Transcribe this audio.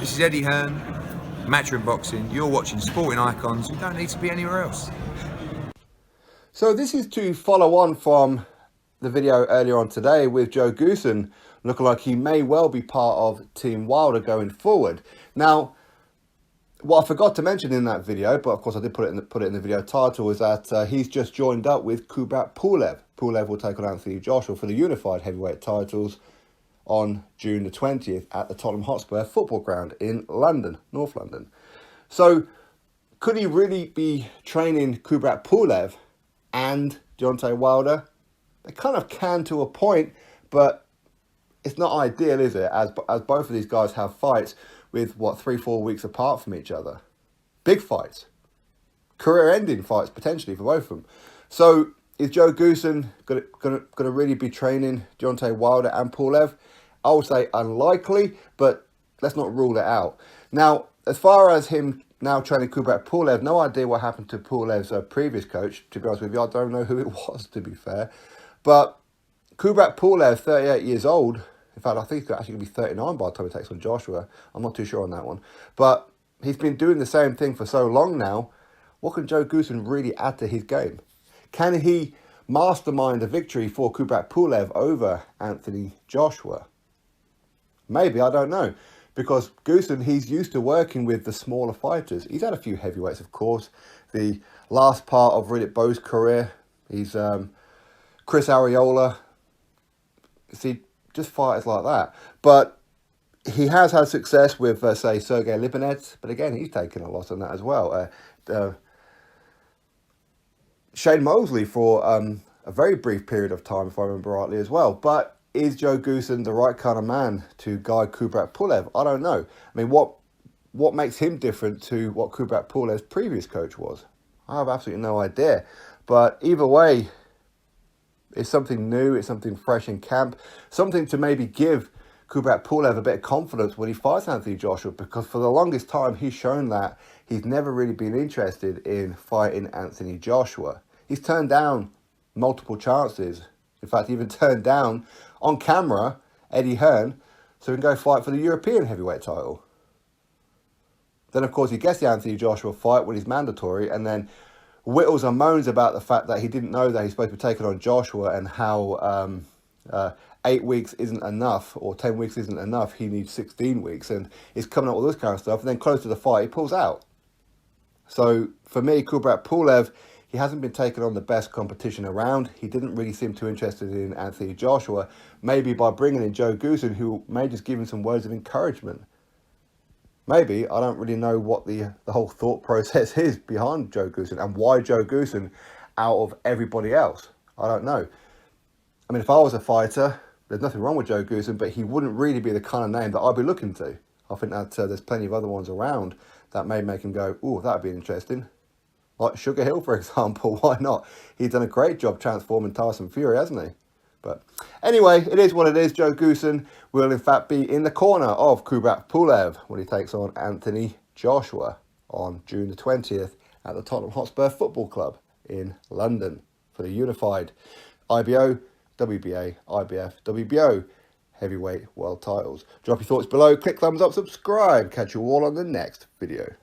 This is Eddie Hearn, Matchroom Boxing. You're watching Sporting Icons. You don't need to be anywhere else. So this is to follow on from the video earlier on today with Joe Goosen looking like he may well be part of Team Wilder going forward. Now, what I forgot to mention in that video, but of course I did put it in the video title, is that he's just joined up with Kubrat Pulev. Pulev will take on Anthony Joshua for the unified heavyweight titles on June the 20th at the Tottenham Hotspur Football Ground in London, North London. So, could he really be training Kubrat Pulev and Deontay Wilder? They kind of can to a point, but it's not ideal, is it? As both of these guys have fights with, 3-4 weeks apart from each other. Big fights. Career-ending fights, potentially, for both of them. So, is Joe Goosen gonna really be training Deontay Wilder and Pulev? I would say unlikely, but let's not rule it out. Now, as far as him now training Kubrat Pulev, no idea what happened to Pulev's previous coach. To be honest with you, I don't know who it was, to be fair. But Kubrat Pulev, 38 years old. In fact, I think he's actually going to be 39 by the time he takes on Joshua. I'm not too sure on that one. But he's been doing the same thing for so long now. What can Joe Goosen really add to his game? Can he mastermind a victory for Kubrat Pulev over Anthony Joshua? Maybe, I don't know. Because Goosen, he's used to working with the smaller fighters. He's had a few heavyweights, of course. The last part of Riddick Bowe's career, he's Chris Arreola. See, just fighters like that. But he has had success with, say, Sergey Lipinets. But again, he's taken a loss on that as well. Shane Mosley for a very brief period of time, if I remember rightly, as well. But is Joe Goosen the right kind of man to guide Kubrat Pulev? I don't know. I mean, what makes him different to what Kubrat Pulev's previous coach was? I have absolutely no idea. But either way, it's something new, it's something fresh in camp, something to maybe give Kubrat Pulev a bit of confidence when he fights Anthony Joshua, because for the longest time he's shown that he's never really been interested in fighting Anthony Joshua. He's turned down multiple chances. In fact, he even turned down, on camera, Eddie Hearn, so he can go fight for the European heavyweight title. Then, of course, he gets the Anthony Joshua fight when he's mandatory, and then whittles and moans about the fact that he didn't know that he's supposed to be taking on Joshua and how 8 weeks isn't enough or 10 weeks isn't enough. He needs 16 weeks, and he's coming up with this kind of stuff. And then close to the fight, he pulls out. So for me, Kubrat Pulev, he hasn't been taking on the best competition around. He didn't really seem too interested in Anthony Joshua. Maybe by bringing in Joe Goosen, who may just give him some words of encouragement. Maybe. I don't really know what the whole thought process is behind Joe Goosen and why Joe Goosen out of everybody else. I don't know. I mean, if I was a fighter, there's nothing wrong with Joe Goosen, but he wouldn't really be the kind of name that I'd be looking to. I think that there's plenty of other ones around that may make him go, ooh, that'd be interesting. Like Sugar Hill, for example. Why not? He's done a great job transforming Tyson Fury, hasn't he? But anyway, it is what it is. Joe Goosen will in fact be in the corner of Kubrat Pulev when he takes on Anthony Joshua on June the 20th at the Tottenham Hotspur Football Club in London for the unified IBO, WBA, IBF, WBO heavyweight world titles. Drop your thoughts below, click thumbs up, subscribe. Catch you all on the next video.